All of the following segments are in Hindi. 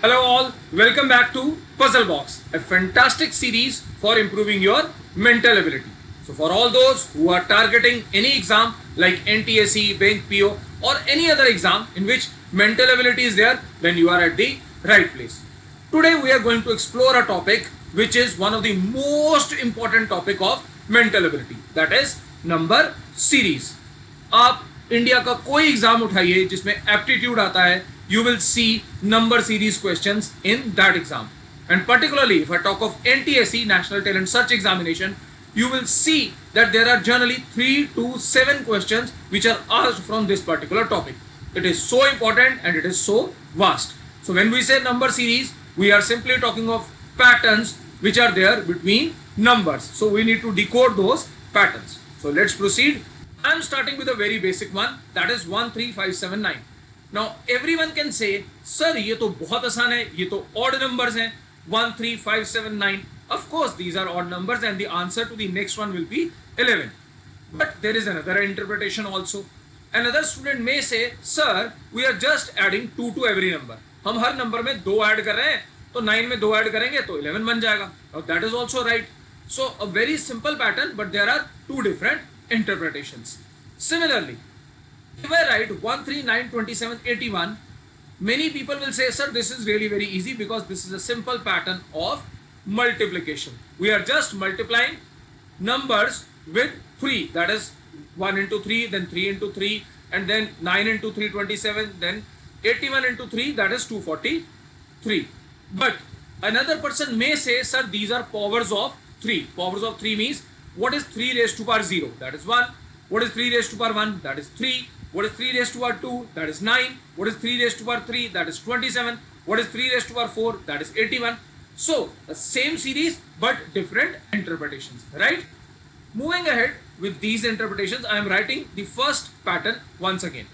Hello all, welcome back to Puzzle Box, a fantastic series for improving your mental ability. So for all those who are targeting any exam like NTSE, Bank PO or any other exam in which mental ability is there, then you are at the right place. Today we are going to explore a topic which is one of the most important topic of mental ability, that is number series. आप इंडिया का कोई एग्जाम उठाइए जिसमें एप्टीट्यूड आता है, you will see number series questions in that exam. And particularly if I talk of NTSE, National Talent Search Examination, you will see that there are generally 3 to 7 questions which are asked from this particular topic. It is so important and it is so vast. So when we say number series, we are simply talking of patterns which are there between numbers. So we need to decode those patterns. So let's proceed. I am starting with a very basic one, that is 1, 3, 5, 7, 9. Now everyone can say, sir, ये तो बहुत आसान है, ये तो odd numbers हैं, 1, 3, 5, 7, 9. Of course, these are odd numbers and the answer to the next one will be 11. But there is another interpretation also. Another student may say, sir, we are just adding 2 to every number. हम हर number में 2 add कर रहे हैं, तो 9 में 2 add करेंगे तो 11 बन जाएगा. Now that is also right. So a very simple pattern, but there are 2 different interpretations. Similarly, if I write 1, 3, 9, 27, 81, many people will say, sir, this is really very easy because this is a simple pattern of multiplication. We are just multiplying numbers with 3. That is 1 into 3, then 3 into 3, and then 9 into 3, 27, then 81 into 3, that is 243. But another person may say, sir, these are powers of 3. Powers of 3 means, what is 3 raised to power 0? That is 1. What is 3 raised to power 1? That is 3. What is 3 raised to power 2? That is 9. What is 3 raised to power 3? That is 27. What is 3 raised to power 4? That is 81. So, the same series but different interpretations, right? Moving ahead with these interpretations, I am writing the first pattern once again.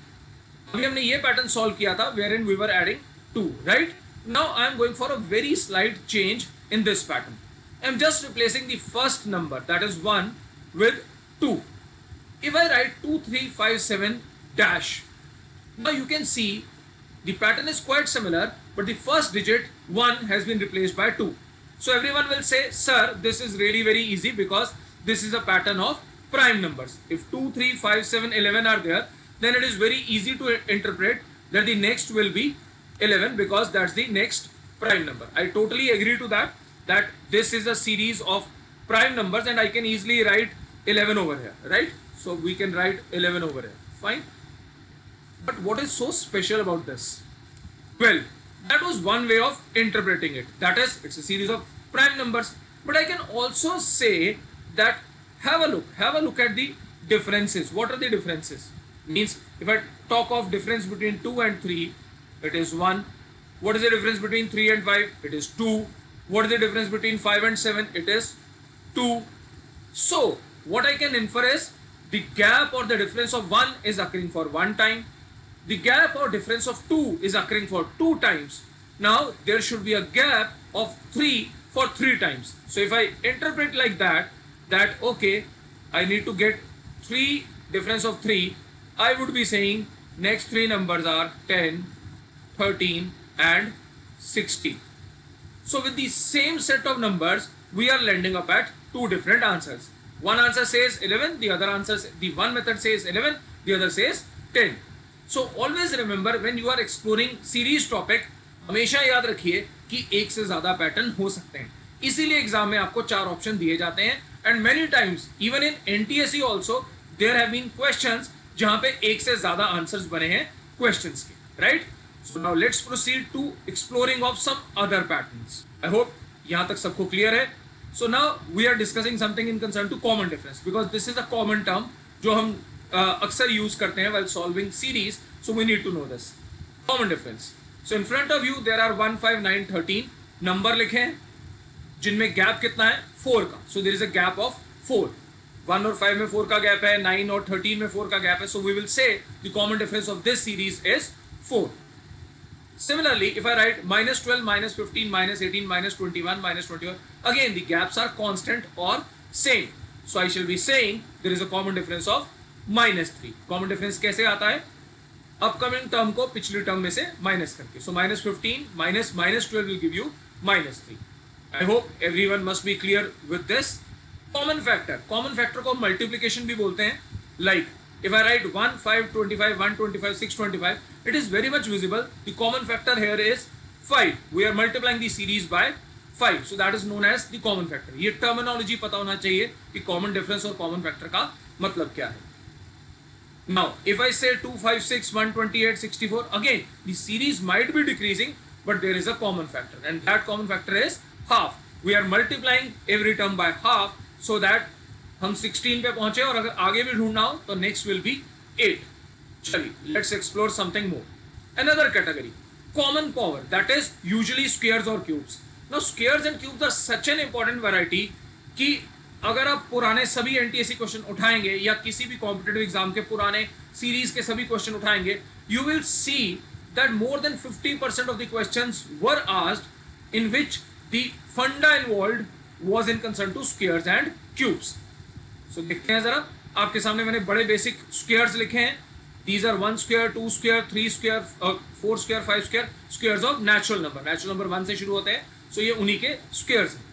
अभी हमने ये pattern solve किया था wherein we were adding 2, right? Now I am going for a very slight change in this pattern. I am just replacing the first number, that is 1, with 2. If I write 2, 3, 5, 7 dash, now you can see the pattern is quite similar, but the first digit 1 has been replaced by 2. So everyone will say, sir, this is really very easy because this is a pattern of prime numbers. If 2, 3, 5, 7, 11 are there, then it is very easy to interpret that the next will be 11 because that's the next prime number. I totally agree to that this is a series of prime numbers and I can easily write 11 over here, right? So we can write 11 over here, fine. But what is so special about this? Well, that was one way of interpreting it. That is, it's a series of prime numbers. But I can also say that have a look at the differences. What are the differences? Means if I talk of difference between 2 and 3, it is 1. What is the difference between 3 and 5? It is 2. What is the difference between 5 and 7? It is 2. So what I can infer is the gap or the difference of 1 is occurring for 1 time. The gap or difference of 2 is occurring for 2 times. Now there should be a gap of 3 for 3 times. So if I interpret like that okay, I need to get 3 difference of 3, I would be saying next 3 numbers are 10, 13 and 16. So with the same set of numbers, we are landing up at 2 different answers. One answer says 11, the one method says 11, the other says 10. So always remember when you are exploring series topic, हमेशा याद रखिए कि एक से ज़्यादा पैटर्न हो सकते हैं. इसीलिए एग्जाम में आपको 4 ऑप्शन दिए जाते हैं. And many times, even in NTSE also, there have been questions जहाँ पे एक से ज़्यादा आंसर्स बने हैं questions के, right? So now let's proceed to exploring of some other patterns. I hope यहाँ तक सबको clear है. So now we are discussing something in concern to common difference because this is a common term जो हम अक्सर use करते हैं while solving series. So we need to know this. Common difference. So in front of you there are 1, 5, 9, 13 number लिखे हैं जिनमें gap कितना है 4 का. So there is a gap of 4. 1 और 5 में 4 का gap है, 9 और 13 में 4 का gap है. So we will say the common difference of this series is 4. Similarly, if I write minus 12, minus 15, minus 18, minus 21, minus 21, again the gaps are constant or same. So I shall be saying there is a common difference of minus 3. Common difference कैसे आता है? अपकमिंग टर्म को पिछली टर्म में से माइनस करके. सो -15 minus -12 will give you -3. I hope everyone must be clear with this. Common factor को मल्टीप्लीकेशन भी बोलते हैं. Like if I write 1 5 25 125 625, it is very much visible. The common factor here is 5. We are multiplying the series by 5, so that is known as the common factor. ये terminology पता होना चाहिए कि common difference और common factor का मतलब क्या है. Now if I say 2 5 6 128 64, again the series might be decreasing, but there is a common factor, and that common factor is half. We are multiplying every term by half so that हम 16 पे पहुंचे, और अगर आगे भी ढूंढना हो तो नेक्स्ट विल बी 8. चलिए let's explore something more. Another category, common power, that is usually squares और cubes. Now squares and cubes are such an important variety कि अगर आप पुराने सभी एनटीएससी क्वेश्चन उठाएंगे या किसी भी कॉम्पिटेटिव एग्जाम के पुराने सीरीज के सभी क्वेश्चन उठाएंगे, you will see that more than 50% of the questions were asked in which the funda involved was in concern to squares and cubes. So देखते हैं जरा, आपके सामने मैंने बड़े बेसिक स्क्वायर्स लिखे हैं. These are 1 square 2 square 3 square 4 square 5 square, squares of natural number 1 से शुरू होते हैं. सो ये उन्हीं के स्क्वायर्स हैं.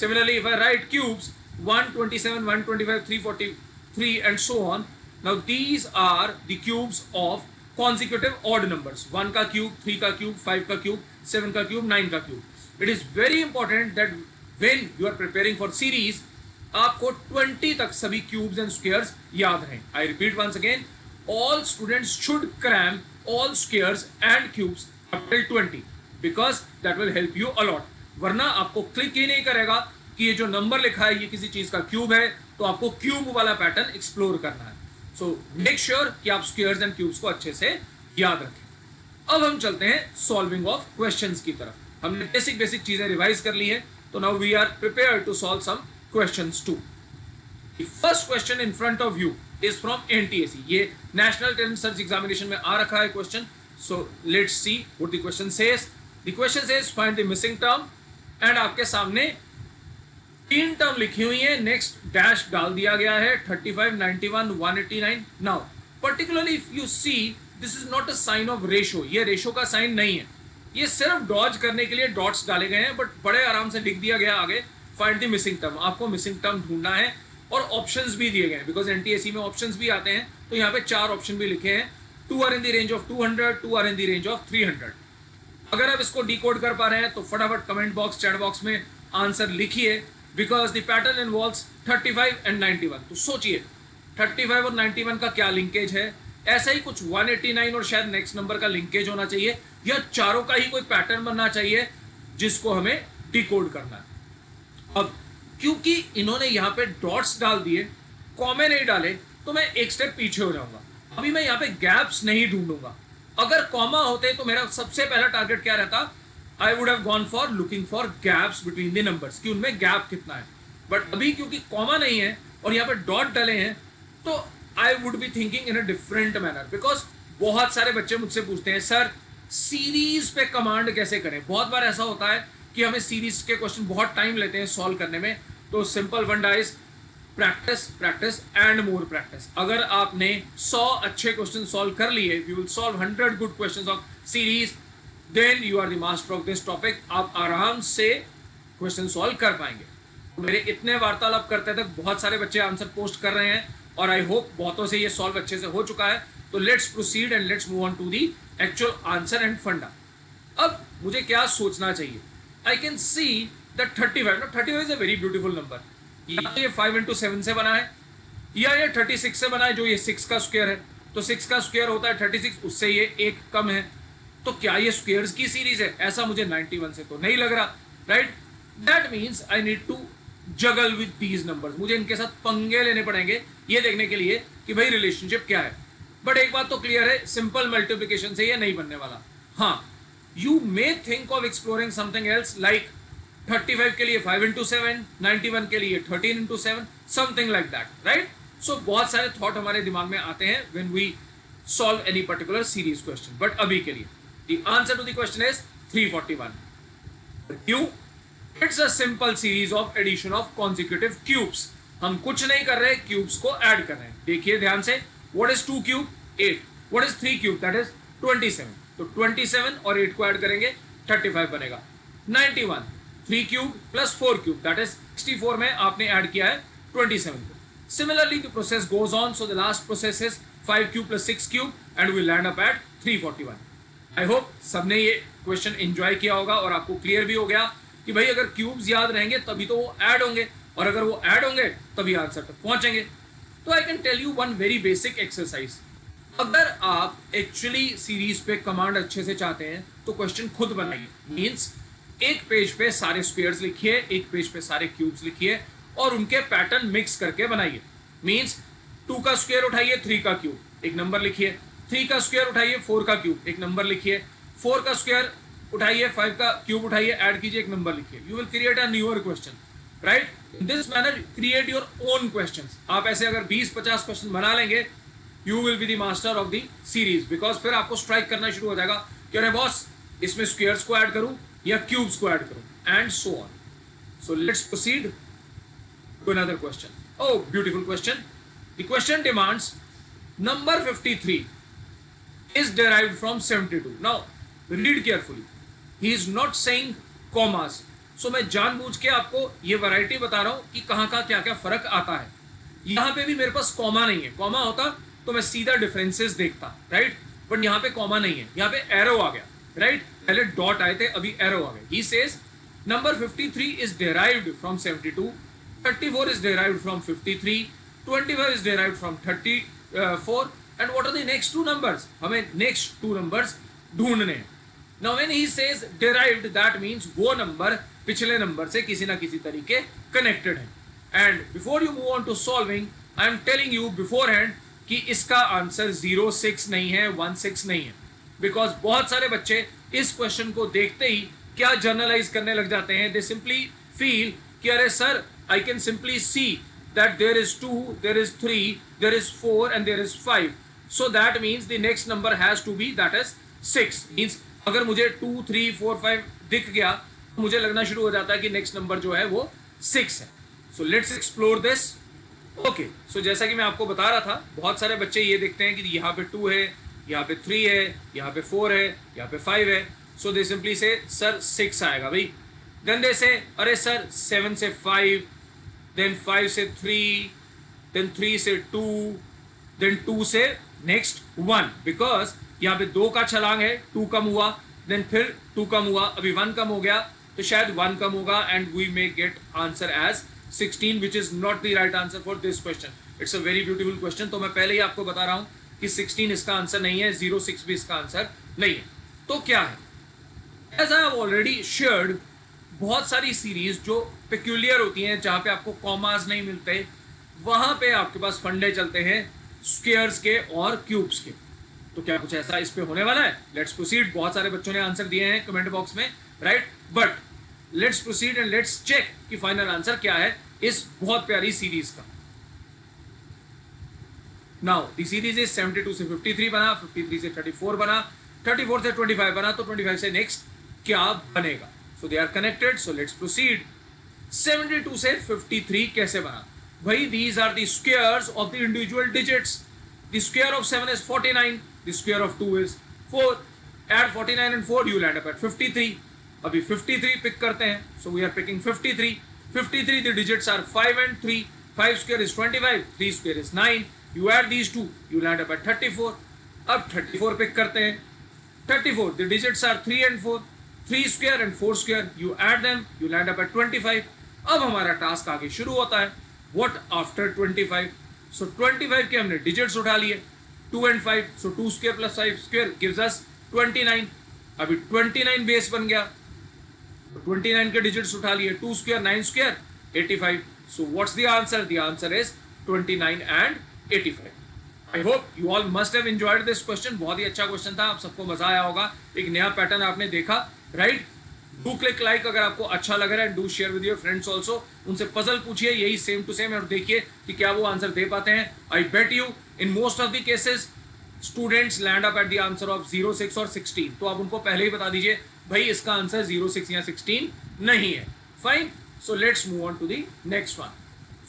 Similarly if I write cubes 127 125 343 and so on, now these are the cubes of consecutive odd numbers. 1 का क्यूब, 3 का क्यूब, 5 का क्यूब, 7 का क्यूब, 9 का cube. It is very important that when you are preparing for series आपको 20 तक सभी क्यूब्स एंड स्क्वायर्स याद रहें. I repeat once again, all students should cram all squares and cubes up till 20 because that will help you a lot. वरना आपको क्लिक ही नहीं करेगा कि ये जो नंबर लिखा है ये किसी चीज का क्यूब है, तो आपको क्यूब वाला पैटर्न एक्सप्लोर करना है. सो मेक श्योर कि आप स्क्वायर्स एंड क्यूब्स को अच्छे से याद रखें. अब हम चलते हैं सॉल्विंग ऑफ क्वेश्चंस की तरफ. हमने बेसिक चीजें रिवाइज कर ली है, तो now we are prepared to solve some questions too. The first question in front of you is from NTSE. ये National Talent Search Examination में आ रखा है question. So let's see what the question says. The question says find the missing term, and आपके सामने 3 टर्म लिखी हुई है. नेक्स्ट डैश डाल दिया गया है. 35 91 189. Now particularly if you see, this is not a sign of ratio. ये रेशो का साइन नहीं है, ये सिर्फ डॉज करने के लिए डॉट्स डाले गए हैं, बट बड़े आराम से लिख दिया गया आगे फाइंड द मिसिंग टर्म. आपको मिसिंग टर्म ढूंढना है, और ऑप्शंस भी दिए गए हैं बिकॉज एनटीएससी में ऑप्शंस भी आते हैं. तो यहाँ पे 4 ऑप्शन भी लिखे हैं. 2 are in the range of 200, 2 are in the range of 300. अगर आप इसको डिकोड कर पा रहे हैं तो फटाफट कमेंट बॉक्स, चैट बॉक्स में आंसर लिखिए, because the pattern involves 35 and 91. तो सोचिए 35 और 91 का क्या लिंकेज है. ऐसा ही कुछ 189 और शायद नेक्स्ट नंबर का लिंकेज होना चाहिए, या चारों का ही कोई पैटर्न बनना चाहिए जिसको हमें डिकोड करना है. अब क्योंकि इन्होंने यहां पे डॉट्स डाल दिए, कॉमे नहीं डाले, तो मैं एक स्टेप पीछे हो जाऊंगा. अभी मैं यहां पे गैप्स नहीं ढूंढूंगा. अगर कॉमा होते तो मेरा सबसे पहला टारगेट क्या रहता, I would have gone for looking for gaps between the numbers, कि उनमें गैप कितना है. बट अभी क्योंकि कॉमा नहीं है और यहाँ पे डॉट डले हैं, तो I would be thinking in a different manner. Because बहुत सारे बच्चे मुझसे पूछते हैं सर सीरीज पे कमांड कैसे करें. बहुत बार ऐसा होता है कि हमें सीरीज के क्वेश्चन बहुत टाइम लेते हैं सॉल्व करने में. तो simple funda is practice practice and more practice. अगर आपने 100 अच्छे क्वेश्चन सॉल्व कर लिए, you will solve 100 good questions of series, then you are the master of this topic. आप आराम से क्वेश्चन सॉल्व कर पाएंगे. मेरे इतने वार्तालाप करते तक बहुत सारे बच्चे आंसर पोस्ट कर रहे हैं, और आई होप बहुतों से ये सॉल्व अच्छे से हो चुका है. तो let's proceed and let's move on to the actual answer and funda. अब मुझे क्या सोचना चाहिए. I can see that 35. Now 35 is a very beautiful number. या तो ये 5 into 7 से बना है, या ये 36 से बना है, जो ये 6 का स्क्वायर है. तो 6 का स्क्वायर होता है 36, उससे ये एक कम है. तो क्या ये स्क्वायर्स की सीरीज है? ऐसा मुझे 91 से तो नहीं लग रहा, right. That means I need to juggle with these numbers. मुझे इनके साथ पंगे लेने पड़ेंगे ये देखने के लिए कि भाई रिलेशनशिप क्या है. बट एक बात तो क्लियर है, सिंपल मल्टीप्लिकेशन से ये नहीं बनने वाला. हाँ, you may think of exploring something else like 35 के लिए 5 into 7, 91 के लिए 13 into 7, something like that, right? So बहुत सारे thought हमारे दिमाग में आते हैं when we solve any particular series question. But अभी के लिए the answer to the question is 341. Q, it's a simple series of addition of consecutive cubes. हम कुछ नहीं कर रहे, cubes को add कर रहे हैं. देखिए ध्यान से, what is 2 cube? 8. What is 3 cube? That is 27, तो 27 और 8 को ऐड करेंगे 35 बनेगा। 91, 3 cube plus 4 cube that is 64 में आपने ऐड किया है 27 को। Similarly, the process goes on. So the last process is 5 cube plus 6 cube and we land up at 341. I hope सबने ये क्वेश्चन एंजॉय किया होगा और आपको क्लियर भी हो गया कि भाई अगर क्यूब्स याद रहेंगे तभी तो वो ऐड होंगे और अगर वो ऐड होंगे तभी आंसर तक पहुंचेंगे। तो I can tell you one very basic exercise. अगर आप एक्चुअली सीरीज पे कमांड अच्छे से चाहते हैं तो क्वेश्चन खुद बनाइए। मीन्स एक पेज पे सारे स्क्वायर्स लिखिए, एक पेज पे सारे क्यूब्स लिखिए और उनके पैटर्न मिक्स करके बनाइए। मींस 2 का स्क्वायर उठाइए 3 का क्यूब एक नंबर लिखिए, 3 का स्क्वायर उठाइए 4 का क्यूब एक नंबर लिखिए, 4 का स्क्वायर उठाइए 5 का क्यूब उठाइए ऐड कीजिए एक नंबर लिखिए। You will create a newer question, right? In this manner create your own questions. आप ऐसे अगर 20-50 क्वेश्चन बना लेंगे you will be the master of the series, because फिर आपको स्ट्राइक करना शुरू हो जाएगा कि अरे बॉस इसमें स्क्वायर्स को ऐड करूं या क्यूब्स को ऐड करूं and so on. So let's proceed to another question. Oh, beautiful question. The question demands number 53 is derived from 72. Now, read carefully. He is not saying commas. So मैं जानबूझ के आपको ये वैरायटी बता रहा हूं कि कहां का क्या क्या फर्क आता है। यहां पे भी मेरे पास कॉमा नहीं है। कॉमा होता तो मैं सीधा डिफरेंसेस देखता, राइट? बट यहां पे कॉमा नहीं है, यहां पे एरो आ गया, राइट? पहले डॉट आए थे, अभी एरो आ गए। He says number 53 is derived from 72. 34 is derived from 53, 25 is derived from 34, and what are the next two numbers? हमें next two numbers ढूंढने हैं। Now when he says derived, that means वो नंबर पिछले नंबर से किसी ना किसी तरीके connected है। And before you move on to solving, I am telling you beforehand कि इसका आंसर 06 नहीं है, 16 नहीं है, because बहुत सारे बच्चे इस क्वेश्चन को देखते ही क्या जर्नलाइज करने लग जाते हैं। They simply feel कि अरे sir I can simply see that there is 2, there is 3, there is 4 and there is 5. So that means the next number has to be that is 6. Means अगर मुझे 2, 3, 4, 5 दिख गया तो मुझे लगना शुरू हो जाता है कि नेक्स्ट नंबर जो है वो 6 है। So let's explore this. Okay, so जैसा कि मैं आपको बता रहा था बहुत सारे बच्चे ये देखते हैं कि यहाँ पे 2 है, यहाँ पे 3 है, यहाँ पे 4 है, यहाँ पे 5 है। So they simply say sir 6 आएगा भाई। Then they say अरे सर 7 से 5, then 5 से 3, then 3 से 2, then 2 से next 1, because यहाँ पे 2 का छलांग है, 2 कम हुआ, then फिर 2 कम हुआ, अभी 1 कम हो गया तो शायद 1 कम होगा and we may get answer as 16, which is not the right answer for this question. It's a very beautiful question. तो मैं पहले ही आपको बता रहा हूँ कि 16 इसका आंसर नहीं है, 06 भी इसका आंसर नहीं है। तो क्या है? As I have already shared, बहुत सारी सीरीज जो पेक्यूलियर होती हैं, जहां पे आपको कॉमास नहीं मिलते, वहां पे आपके पास फंडे चलते हैं स्क्वायर्स के और क्यूब्स के। तो क्या कुछ ऐसा इस पे होने वाला है? Let's proceed. बहुत सारे बच्चों ने आंसर दिए हैं कमेंट बॉक्स में, right? But let's proceed and let's check कि फाइनल आंसर क्या है इस बहुत प्यारी सीरीज का। नाउ द सीरीज इज 72 से 53 बना, 53 से 34 बना, 34 से 25 बना, तो 25 से नेक्स्ट क्या बनेगा? So they are connected. So let's proceed. 72 से 53 कैसे बना? भाई these are the squares of the individual digits. The square of 7 is 49. The square of 2 is 4. Add 49 and 4, you land up at 53. अभी 53 पिक करते हैं. So we are picking 53. 53, the digits are 5 and 3. 5 square is 25. 3 square is 9. You add these two, you land up at 34. अब 34 पिक करते हैं. 34, the digits are 3 and 4. 3 square and 4 square, you add them, you land up at 25. अब हमारा टास्क आगे शुरू होता है। What after 25? So 25 के हमने डिजिट्स उठा लिए, 2 and 5, so 2 square plus 5 square gives us 29. अभी 29 बेस बन गया, तो 29 के डिजिट्स उठा लिए, 2 square 9 square 85. So what's the answer? The answer is 29 and 85. I hope you all must have enjoyed this question. बहुत ही अच्छा क्वेश्चन था, आप सबको मजा आया होगा, एक नया पैटर्न आपने देखा, राइट? डू क्लिक लाइक अगर आपको अच्छा लग रहा है, do share with your friends also. उनसे पजल पूछिए यही सेम टू सेम और देखिए कि क्या वो आंसर दे पाते हैं। I bet you in most of the cases students land up at the answer of 06 और 16। तो आप उनको पहले ही बता दीजिए भाई इसका आंसर 06 या 16 नहीं है। Fine, so let's move on to the next one.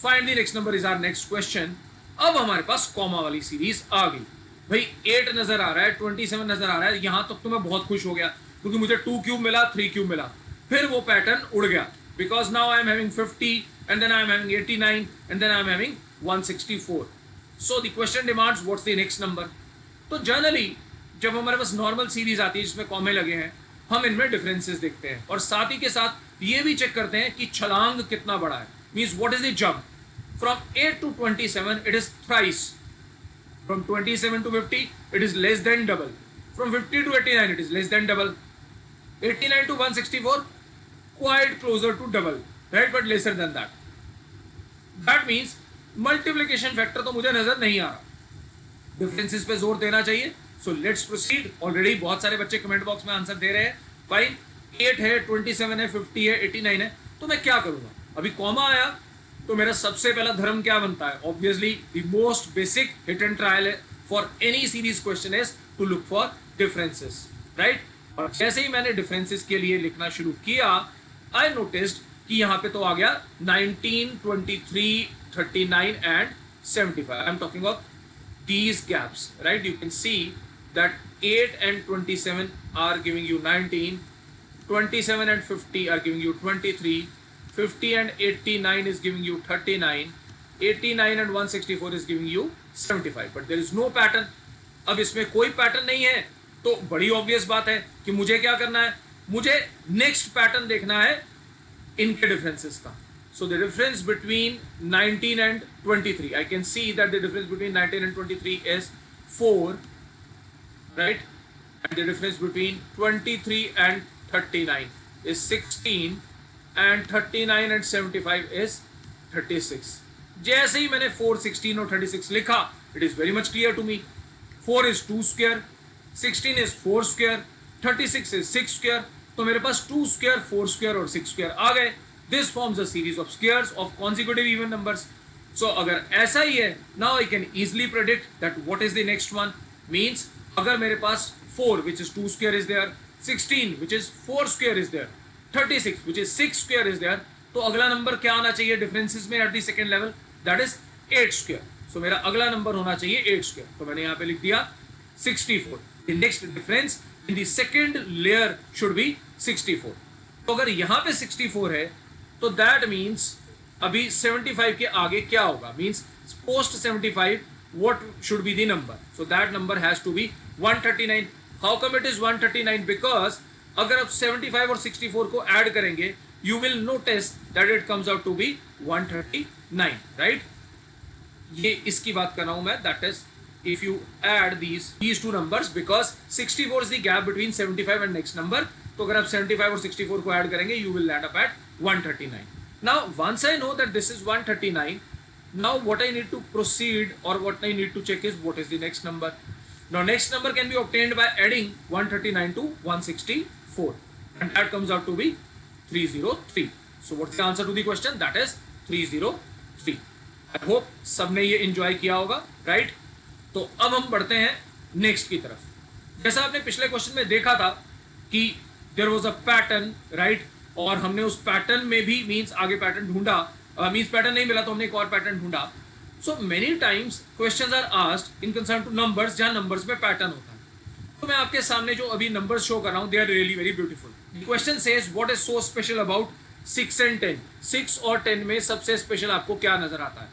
Find the next number is our next question. अब हमारे पास कॉमा वाली सीरीज आ गई। भाई 8 नजर आ रहा है, 27 नजर आ रहा है, यहां तक तो मैं बहुत खुश हो गया क्योंकि मुझे 2 क्यूब मिला, 3 क्यूब मिला। फिर वो पैटर्न उड़ गया because now I am having 50 and then I am having 89 and then I am having 164। So the question demands what's the next number. तो जनरली जब हमारे पास नॉर्मल सीरीज आती है जिसमें कॉमे लगे हैं, हम इनमें डिफरेंसेस देखते हैं और साथ ही के साथ ये भी चेक करते हैं कि छलांग कितना बड़ा है, means what is the jump from 8 to 27, it is thrice. From 27 to 50, it is less than double. From 50 to 89, it is less than double. 89 to 164, quite closer to double, right? But lesser than that. That means multiplication factor तो मुझे नजर नहीं आ रहा, डिफरेंसेस पे जोर देना चाहिए। So let's proceed. Already बहुत सारे बच्चे कमेंट बॉक्स में आंसर दे रहे हैं। फाइन, 8 है, 27 है, 50 है, 89 है, तो मैं क्या करूंगा? अभी कॉमा आया तो मेरा सबसे पहला धर्म क्या बनता है? Obviously the most basic hit and trial for any series question is to look for differences, right? और जैसे ही मैंने डिफरेंसेस के लिए लिखना शुरू किया, आई नोटिस्ड कि यहां पे तो आ गया 19, 23, 39 and 75. I am talking of these gaps, right? You can see that 8 and 27 are giving you 19, 27 and 50 are giving you 23, 50 and 89 is giving you 39, 89 and 164 is giving you 75. But there is no pattern. अब इसमें कोई पैटर्न नहीं है तो बड़ी ऑब्वियस बात है कि मुझे क्या करना है, मुझे नेक्स्ट पैटर्न देखना है इनके डिफरेंसेस का. So the difference between 19 and 23, I can see that the difference between 19 and 23 is 4, right? And the difference between 23 and 39 is 16, and 39 and 75 is 36. जैसे ही मैंने 4, 16 और 36 लिखा, it is very much clear to me. 4 is 2 square, 16 is 4 square, 36 is 6 square. तो मेरे पास 2 square, 4 square और 6 square आ गए. This forms a series of squares of consecutive even numbers. So अगर ऐसा ही है, now I can easily predict that what is the next one. Means अगर मेरे पास 4 which is 2 square is there, 16 which is 4 square is there, 36 which is 6 square is there, तो अगला नंबर क्या आना चाहिए डिफरेंसेस में at the second level? That is 8 square. So मेरा अगला नंबर होना चाहिए 8 स्क्वायर. तो मैंने यहाँ पे लिख दिया 64. The next difference in the second layer should be 64. तो अगर यहाँ पे 64 है तो दैट मीन्स अभी 75 के आगे क्या होगा? Means post 75 what should be the number? So that number has to be 139. How come it is 139? Because अगर आप 75 और 64 को ऐड करेंगे, you will notice that it comes out to be 139, right? ये इसकी बात कर रहा हूं मैं. That is if you add these two numbers, because 64 is the gap between 75 and next number. तो अगर आप 75 और 64 को ऐड करेंगे, you will land up at 139. Now once I know that this is 139, now what I need to proceed or what I need to check is what is the next number. Now next number can be obtained by adding 139 to 164, and that comes out to be 303. So what's the answer to the question? That is 303. I hope सबने ये enjoy किया होगा, right? तो अब हम बढ़ते हैं नेक्स्ट की तरफ. जैसा आपने पिछले क्वेश्चन में देखा था कि there was a pattern, right? और हमने उस पैटर्न में भी मीन्स आगे पैटर्न ढूंढा, मीन्स पैटर्न नहीं मिला तो हमने एक और पैटर्न ढूंढा. So many times questions are asked in concern to numbers, जहां नंबर्स में पैटर्न होता है. तो मैं आपके सामने जो अभी नंबर्स शो कर रहा हूं, they are really very beautiful. The question says what is so special about 6 and 10? 6 और 10 में सबसे स्पेशल आपको क्या नजर आता है?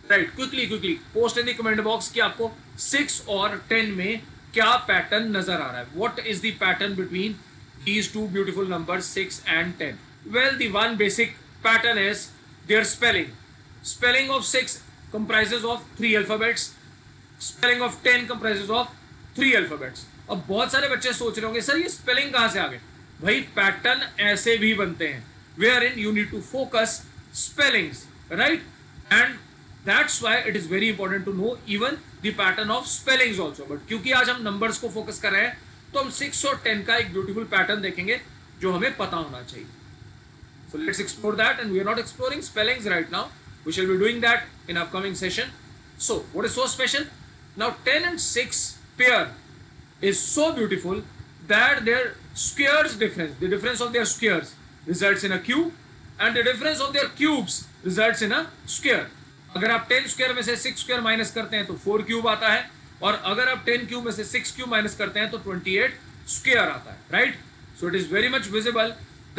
Right, quickly post in the comment box कि आपको 6 और 10 में क्या पैटर्न नजर आ रहा है. What is the pattern between these two beautiful numbers 6 and 10? Well, the one basic pattern is their spelling. Spelling of 6 comprises of 3 alphabets. Spelling of 10 comprises of 3 alphabets. अब बहुत सारे बच्चे सोच रहे होंगे सर ये स्पेलिंग कहां से आ गए? भाई पैटर्न ऐसे भी बनते हैं, wherein you need to focus spellings, right? And that's why it is very important to know even the pattern of spellings also. But क्योंकि आज हम numbers को focus कर रहे हैं तो हम 6 और 10 का एक ब्यूटीफुल पैटर्न देखेंगे जो हमें पता होना चाहिए. So let's explore that, and we are not exploring spellings right now. We shall be doing that in upcoming session. So what is so special? Now 10 and 6 pair is so beautiful that their squares difference, the difference of their squares results in a cube, and the difference of their cubes results in a square. अगर आप 10 स्क्वायर में से 6 स्क्वायर माइनस करते हैं तो 4 क्यूब आता है, और अगर आप 10 क्यूब में से 6 क्यूब माइनस करते हैं तो 28 स्क्वायर आता है, right? So it is very much visible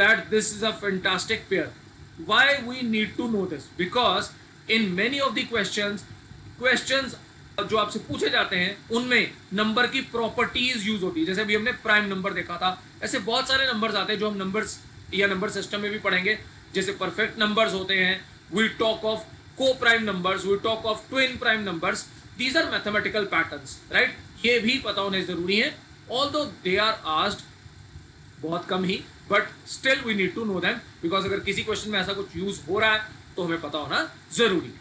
that this is a fantastic pair. Why we need to know this? Because in many of the questions जो आपसे पूछे जाते हैं उनमें नंबर की प्रॉपर्टीज यूज होती है. जैसे अभी हमने प्राइम नंबर देखा था, ऐसे बहुत सारे नंबर्स आते हैं जो हम नंबर्स या नंबर सिस्टम में भी पढ़ेंगे. जैसे परफेक्ट नंबर्स होते हैं, we talk of co-prime numbers, we talk of twin prime numbers. These are mathematical patterns, right? ये भी पता होने जरूरी है, ऑल्दो दे आर आस्क्ड बहुत कम ही, but still we need to know them, because अगर किसी क्वेश्चन में ऐसा कुछ यूज हो रहा है तो हमें पता होना जरूरी है,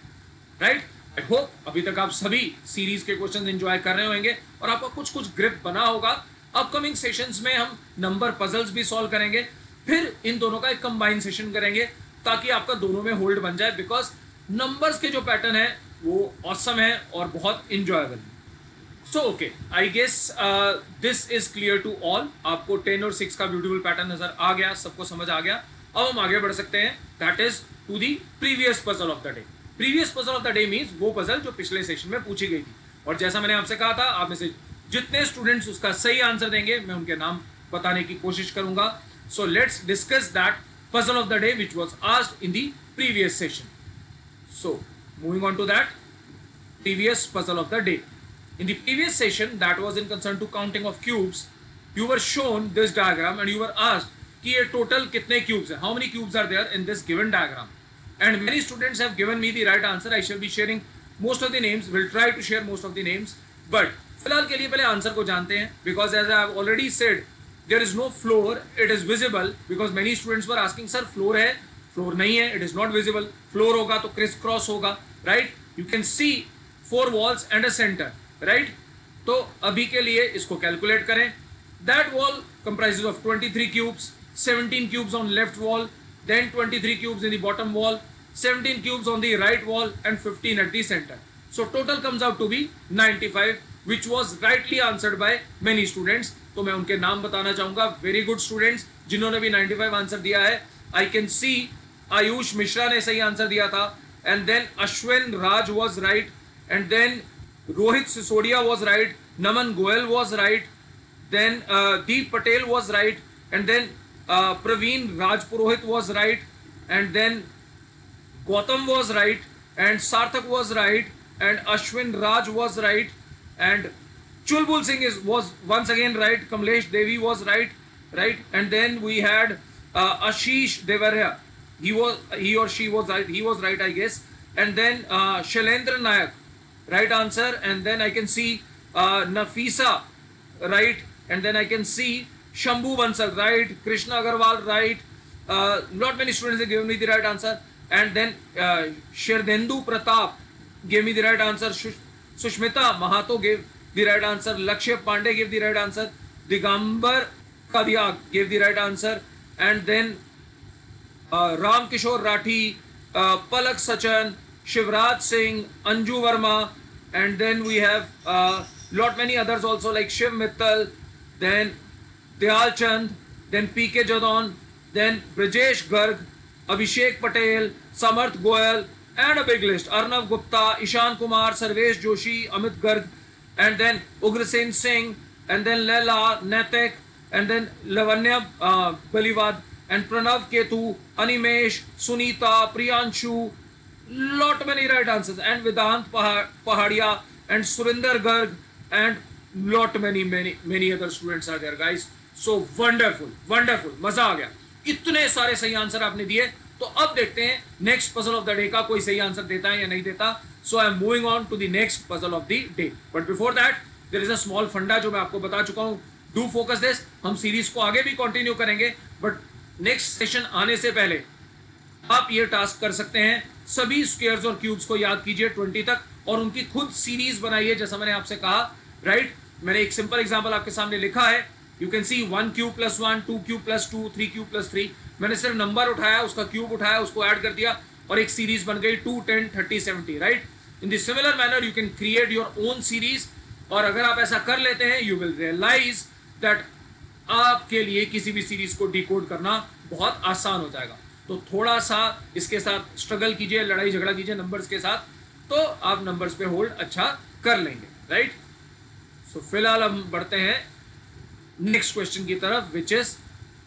राइट? आई होप अभी तक आप सभी सीरीज के क्वेश्चन एंजॉय कर रहे होंगे और आपका कुछ ग्रिप बना होगा. अपकमिंग सेशंस में हम नंबर पजल्स भी सॉल्व करेंगे, फिर इन दोनों का एक कंबाइन सेशन करेंगे ताकि आपका दोनों में होल्ड बन जाए, बिकॉज नंबर्स के जो पैटर्न है वो ऑसम है और बहुत इंजॉयबल है. So okay, I guess this is clear to all. आपको 10 और 6 का ब्यूटीफुल पैटर्न नजर आ गया, सबको समझ आ गया. अब हम आगे बढ़ सकते हैं, that is to the previous puzzle of the day. Previous puzzle of the day means वो पजल जो पिछले सेशन में पूछी गई थी, और जैसा मैंने आपसे कहा था, आप में से जितने स्टूडेंट्स उसका सही आंसर देंगे मैं उनके नाम बताने की कोशिश करूंगा. So let's discuss that puzzle of the day which was asked in the previous session. So moving on to that previous puzzle of the day. In the previous session that was in concern to counting of cubes, you were shown this diagram and you were asked कि ये total कितने cubes हैं, how many cubes are there in this given diagram, and many students have given me the right answer. I shall be sharing most of the names, will try to share most of the names, but फिलहाल के लिए पहले आंसर को जानते हैं, because as I have already said there is no floor, it is visible, because many students were asking sir floor है, floor नहीं है, it is not visible. floor होगा तो criss cross होगा, right? you can see 4 walls and a center, right? तो अभी के लिए इसको कैलकुलेट करें. that wall comprises of 23 cubes, 17 cubes on left wall, then 23 cubes in the bottom wall, 17 cubes on the right wall and 15 at the center. so total comes out to be 95, which was rightly answered by many students. तो मैं उनके नाम बताना चाहूंगा. वेरी गुड स्टूडेंट्स जिन्होंने भी 95 आंसर दिया है. I can see Ayush Mishra ने सही आंसर दिया था, and then Ashwin Raj was right, and then Rohit Sisodia was right, Naman Goyal was right, then Deep Patel was right, and then Praveen Rajpurohit was right, and then Gautam was right, and Sarthak was right, and Ashwin Raj was right, and Chulbul Singh was once again right. Kamlesh Devi was right, and then we had Ashish Devaria. He or she was right. He was right, I guess. And then Shailendra Nayak, right answer. And then I can see Nafisa, right. And then I can see Shambhu Bansal, right. Krishna Agarwal, right. Not many students have given me the right answer. And then Shirdendu Pratap gave me the right answer. Sushmita Mahato gave the right answer. Lakshya Pandey gave the right answer. Digambar Kadiak gave the right answer. And then Ram Kishore Rathi, Palak Sachan, Shivraj Singh, Anju Verma, and then we have lot many others also like Shiv Mittal, then Dayal Chand, then PK Jadon, then Brajesh Garg, Abhishek Patel, Samarth Goyal, and a big list. Arnav Gupta, Ishan Kumar, Sarvesh Joshi, Amit Garg, and then Ugrasen Singh, and then Leila Netek, and then Lavanya Baliwad, and Pranav Ketu, Animesh, Sunita, Priyanshu, lot many right answers, and Vedant Pahadia, and Surinder Garg, and lot many other students are there, guys. So wonderful, मजा आ गया. इतने सारे सही आंसर आपने दिए. तो अब देखते हैं next puzzle of the day का कोई सही आंसर देता है या नहीं देता. So I am moving on to the next puzzle of the day, but before that there is a small funda जो मैं आपको बता चुका हूं. Do focus this. हम सीरीज को आगे भी कंटिन्यू करेंगे, बट नेक्स्ट सेशन आने से पहले आप ये टास्क कर सकते हैं. सभी स्क्वायर्स और क्यूब्स को याद कीजिए 20 तक और उनकी खुद सीरीज बनाइए जैसा मैंने आपसे कहा, राइट. मैंने एक सिंपल एग्जांपल आपके सामने लिखा है. You can see 1 cube plus 1, 2 cube plus 2, 3 cube plus 3. मैंने सिर्फ नंबर उठाया, उसका क्यूब उठाया, उसको ऐड कर दिया और एक सीरीज बन गई 2, 10, 30, 70, right. In the similar manner you can create your own series, और अगर आप ऐसा कर लेते हैं यू विल रियलाइज दैट आपके लिए किसी भी सीरीज को डिकोड करना बहुत आसान हो जाएगा. तो थोड़ा सा इसके साथ स्ट्रगल कीजिए, लड़ाई झगड़ा कीजिए नंबर्स के साथ, तो आप नंबर्स पे होल्ड अच्छा कर लेंगे, राइट. सो फिलहाल हम बढ़ते हैं नेक्स्ट क्वेश्चन की तरफ, which is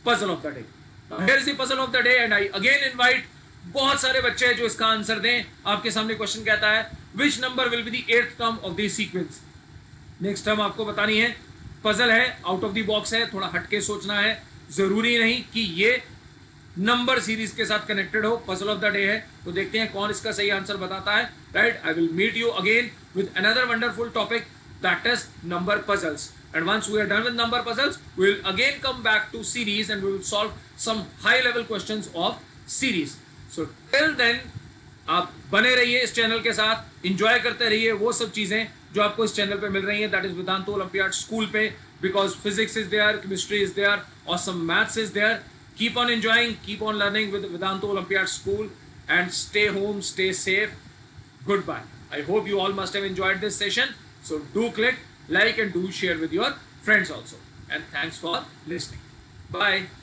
puzzle of the day. Here is the puzzle of the day and I again invite बहुत सारे बच्चे जो इसका आंसर दें. आपके सामने क्वेश्चन कहता है which number will be the 8th term of the sequence. Next term आपको बतानी है. पजल है, आउट ऑफ द बॉक्स है, थोड़ा हटके सोचना है. जरूरी नहीं कि ये नंबर सीरीज के साथ कनेक्टेड हो. पजल ऑफ द डे है, तो देखते हैं कौन इसका सही आंसर बताता है. Right, I will meet you again with another wonderful topic, that is number puzzles. And once we are done with number puzzles, we will again come back to series and we will solve some high level questions of series. So till then, आप बने रहिए इस चैनल के साथ, एंजॉय करते रहिए वो सब चीजें जो आपको इस चैनल पे मिल रही हैं, that is Vedantu Olympiad school पे, because physics is there, chemistry is there, awesome maths is there. Keep on enjoying, keep on learning with Vedantu Olympiad school and stay home, stay safe. Goodbye. I hope you all must have enjoyed this session. So do click like and do share with your friends also. And thanks for listening. Bye.